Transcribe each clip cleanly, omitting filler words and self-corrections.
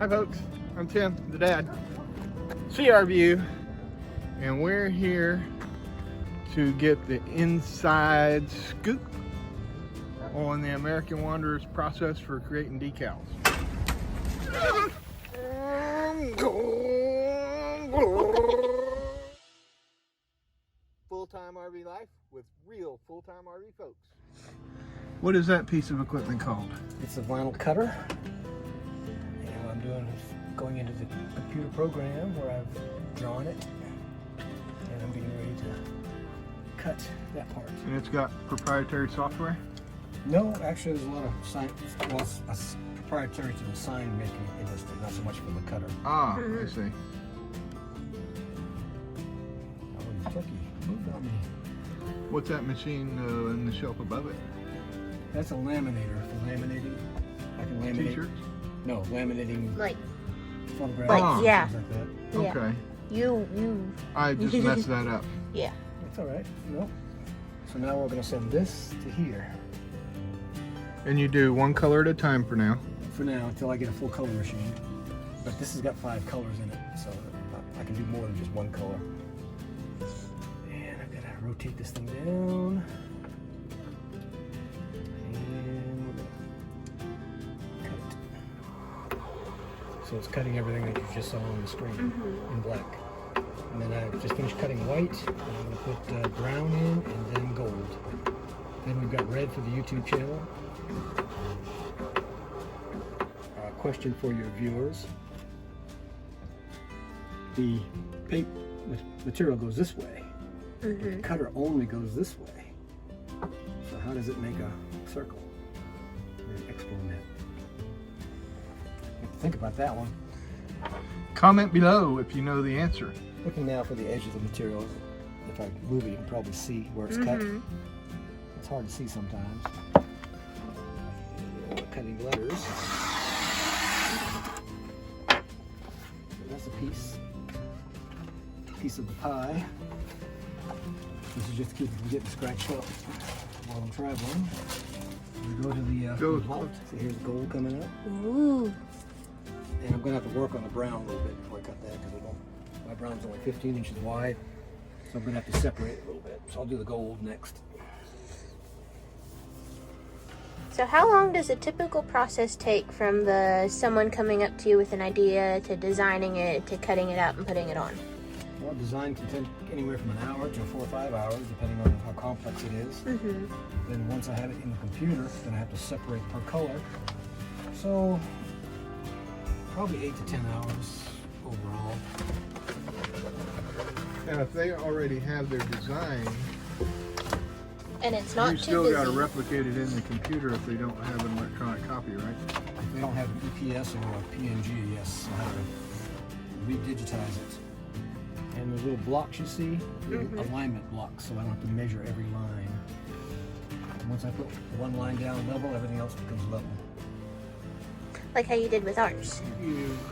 Hi folks, I'm Tim, the dad. seeouRView, and we're here to get the inside scoop on the American Wanderer's process for creating decals. Full-time RV life with real full-time RV folks. What is that piece of equipment called? It's a vinyl cutter. And what I'm doing is going into the computer program where I've drawn it. And I'm getting ready to cut that part. And it's got proprietary software? No, actually there's a lot of science, well, it's proprietary to the sign making industry, not so much for the cutter. Ah, I see. Oh, turkey, move on me. What's that machine in the shelf above it? That's a laminator for laminating. I can laminate. T-shirts? No, laminating Like photographs. Like, yeah. Things like that. Yeah. Okay. You. I just messed that up. Yeah. That's all right. No. So now we're going to send this to here. And you do one color at a time for now. For now, until I get a full color machine. But this has got 5 colors in it, so I can do more than just one color. And I've got to rotate this thing down. And we're going to cut it. So it's cutting everything that you just saw on the screen in black. And then I just finished cutting white. And I'm going to put brown in and then gold. Then we've got red for the YouTube channel. Question for your viewers. The paper material goes this way, but the cutter only goes this way. So how does it make a circle? An exponent. You have to think about that one. Comment below if you know the answer. Looking now for the edge of the material. If I move it, you can probably see where it's cut. It's hard to see sometimes. Cutting letters. That's a piece of the pie. This is just to keep it from getting scratched up while I'm traveling. We go to the vault. So here's gold coming up. Ooh. And I'm going to have to work on the brown a little bit before I cut that because my brown's only 15 inches wide. So I'm going to have to separate it a little bit. So I'll do the gold next. So how long does a typical process take from someone coming up to you with an idea to designing it to cutting it out and putting it on? Well, design can take anywhere from an hour to 4 or 5 hours, depending on how complex it is. Then once I have it in the computer, then I have to separate per color. So probably 8 to 10 hours overall. Now, if they already have their design, And it's not you too still busy. got to replicate it in the computer if they don't have an electronic copy, right? If they don't have an EPS or a PNG, yes, I'll have to re-digitize it. And the little blocks you see, alignment blocks, so I don't have to measure every line. And once I put one line down level, everything else becomes level. Like how you did with ours.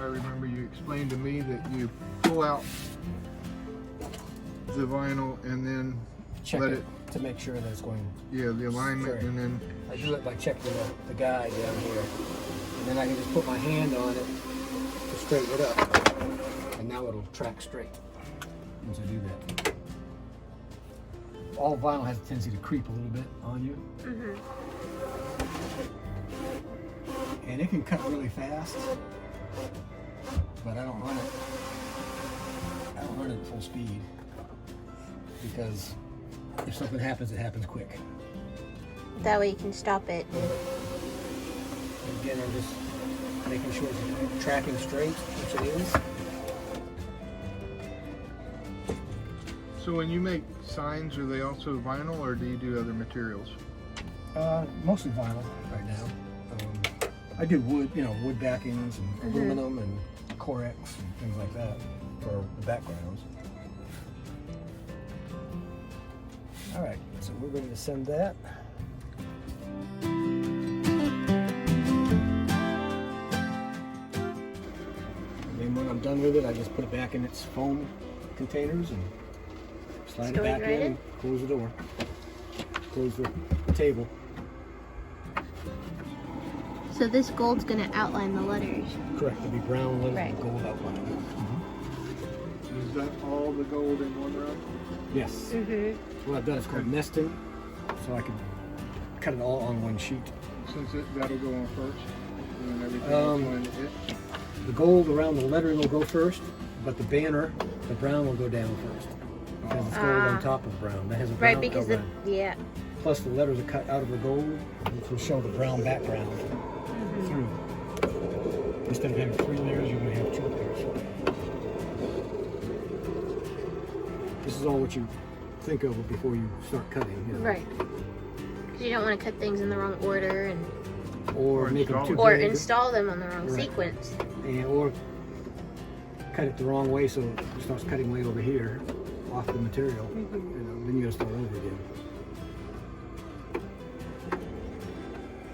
I remember you explained to me that you pull out the vinyl and then Check let it to make sure that it's going. Yeah, the alignment, straight. and then I do it by checking the guide down here. And then I can just put my hand on it to straighten it up. And now it'll track straight once I do that. All vinyl has a tendency to creep a little bit on you. And it can cut really fast, but I don't run it. I don't run it at full speed because if something happens, it happens quick. That way you can stop it. And again, I'm just making sure it's tracking straight, which it is. So when you make signs, are they also vinyl, or do you do other materials? Mostly vinyl right now. I do wood, wood backings and aluminum and Corex and things like that for the backgrounds. All right, so we're ready to send that. And then when I'm done with it, I just put it back in its foam containers and slide it back in and close the door. Close the table. So this gold's gonna outline the letters. Correct. It'll be brown letters Right. with gold outline. Is that all the gold in one row? Yes. Mm-hmm. What I've done is called nesting, so I can cut it all on one sheet. Since that'll go on first, and then everything else going to it. The gold around the lettering will go first, but the banner, the brown will go down first. Because it's gold on top of brown. That has a brown Right, because outline. yeah. Plus the letters are cut out of the gold, which will show the brown background through. Instead of having 3 layers, you're going to have 2 layers. This is all what you think of before you start cutting. You know. Right. Because you don't want to cut things in the wrong order and Or make them too or big. install them on the wrong Right. sequence. Or cut it the wrong way, so it starts cutting way over here off the material. You know, then you got to start over again.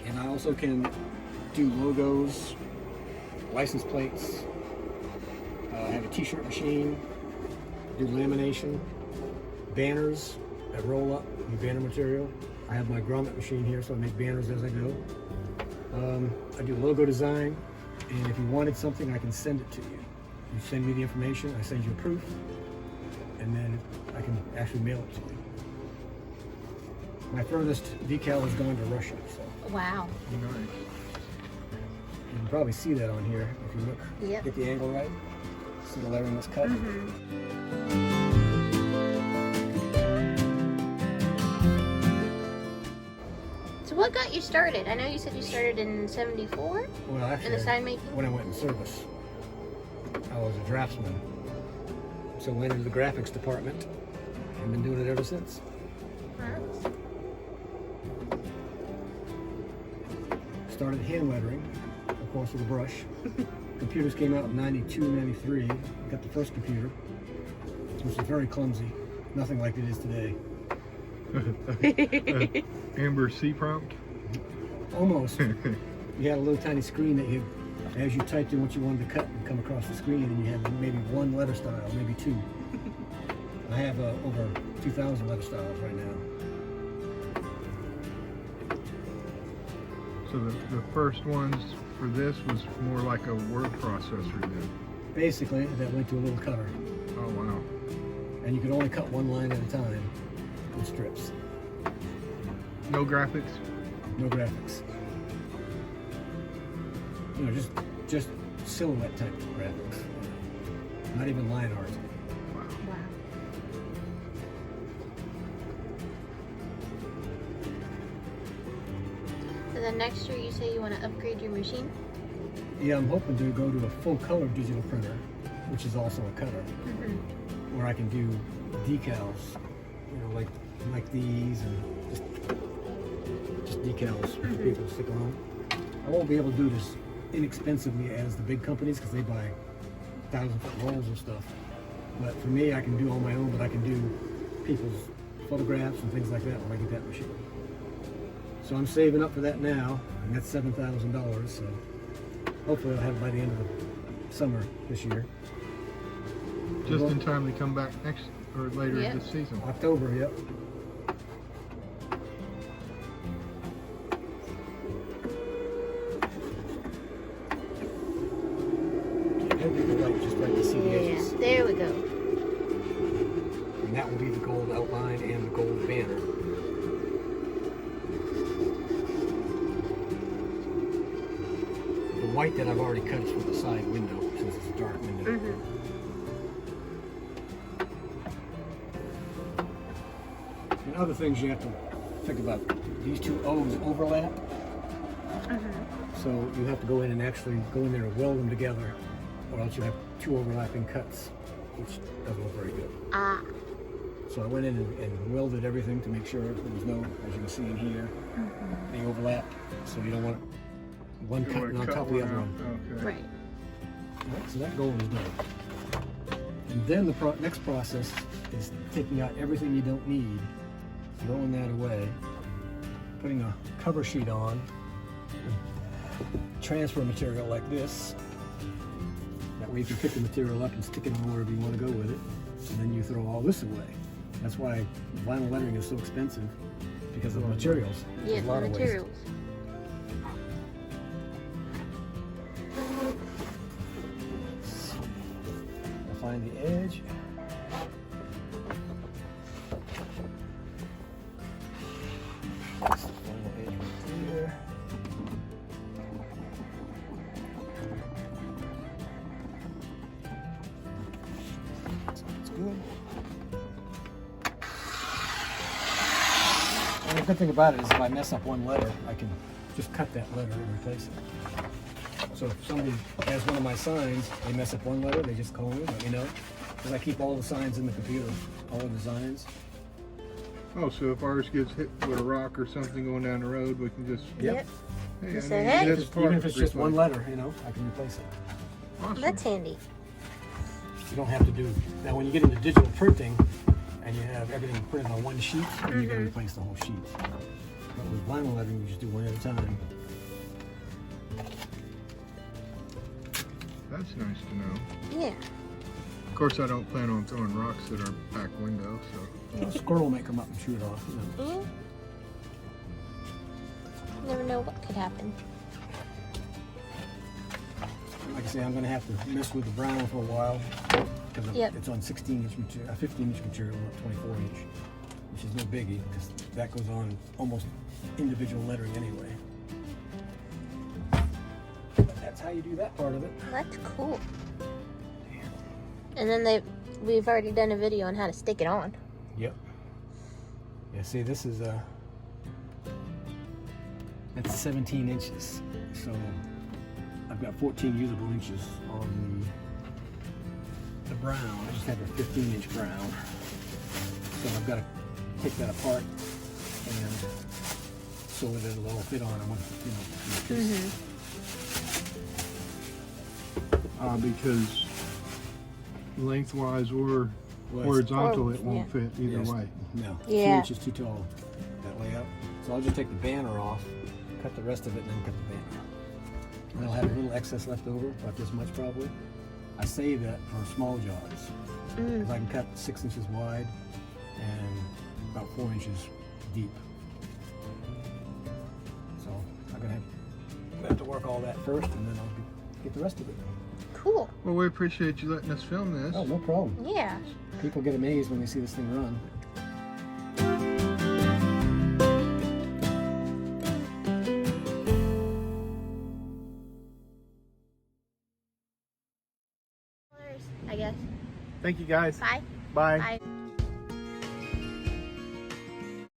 And I also can do logos, license plates. I have a t-shirt machine. Do lamination, banners that roll up in banner material. I have my grommet machine here, so I make banners as I go. I do logo design, and if you wanted something, I can send it to you. You send me the information, I send you a proof, and then I can actually mail it to you. My furthest decal is going to Russia, so Wow. Nice. you can probably see that on here if you look. Yep. Get the angle right. See the lettering that's cut. So what got you started? I know you said you started in '74 Well, in actually, the sign making. when I went in service, I was a draftsman. So I went into the graphics department and been doing it ever since. Wow. Started hand lettering, of course, with a brush. Computers came out in 92, 93. Got the first computer, which was very clumsy. Nothing like it is today. Amber C prompt. Almost. You had a little tiny screen that you, as you typed in what you wanted to cut, would come across the screen, and you had maybe 1 letter style, maybe 2. I have over 2,000 letter styles right now. So the first ones for this was more like a word processor then. Basically, that went to a little cutter, Oh wow. and you could only cut 1 line at a time in strips. No graphics? No graphics. You know, just silhouette type graphics. Not even line art. Wow. Wow. So then next year you say you want to upgrade your machine? Yeah, I'm hoping to go to a full color digital printer, which is also a cutter, where I can do decals, you know, like these, and just decals for people to stick on. I won't be able to do this inexpensively as the big companies because they buy 1,000-foot rolls of stuff. But for me, I can do on my own, but I can do people's photographs and things like that when I get that machine. So I'm saving up for that now, and that's $7,000. So hopefully I'll have it by the end of the summer this year. Just in time to come back next or later Yep. this season. October, yep. Just like to see the edges. Yeah, there we go. And that will be the gold outline and the gold banner. The white that I've already cut is for the side window, since it's a dark window. And other things you have to think about. These 2 O's overlap. So you have to go in and actually go in there and weld them together, or else you have 2 overlapping cuts, which doesn't look very good. Ah. So I went in and welded everything to make sure there was no, as you can see in here, they overlap. So you don't want one You wanna cutting on cut top of the one other out. one. Okay. Right. Right, so that gold is done. And then the next process is taking out everything you don't need, throwing that away, putting a cover sheet on, transfer material like this. That way you can pick the material up and stick it on wherever you want to go with it. And then you throw all this away. That's why vinyl lettering is so expensive, because of the materials. Yeah, There's a lot the of waste. materials. find the edge. That's the final edge right there. Sounds good. And the good thing about it is if I mess up one letter, I can just cut that letter and replace it. So if somebody has one of my signs, they mess up one letter, they just call me, let me know. Because I keep all the signs in the computer, all the designs. Oh, so if ours gets hit with a rock or something going down the road, we can just... Yep. Hey, Just I say, need hey. this part Even if it's just one replaced. letter, you know, I can replace it. Awesome. That's handy. You don't have to do, now when you get into digital printing and you have everything printed on one sheet, then you can replace the whole sheet. But with vinyl lettering, you just do one at a time. That's nice to know. Yeah. Of course, I don't plan on throwing rocks at our back window, so... A squirrel might come up and shoot it off, you know. Never know what could happen. Like I say, I'm going to have to mess with the brown for a while because it's on 16-inch material, 15-inch material, not 24-inch, which is no biggie because that goes on almost individual lettering anyway. But that's how you do that part of it. That's cool. And then we've already done a video on how to stick it on. Yep. Yeah, see, this is that's 17 inches, so I've got 14 usable inches on the brown. I just have a 15-inch brown, so I've got to take that apart and so that it'll all fit on. I want to, you know, because lengthwise or horizontal, it won't fit either way. No, Yeah. 2 inches too tall, that layout. So I'll just take the banner off, cut the rest of it, and then cut the banner. And I'll have a little excess left over, about this much probably. I save that for small jobs. Because I can cut 6 inches wide and about 4 inches deep. So I'm gonna have to work all that first, and then I'll get the rest of it. Cool. Well, we appreciate you letting us film this. Oh, no problem. Yeah. People get amazed when they see this thing run. I guess. Thank you, guys. Bye. Bye. Bye.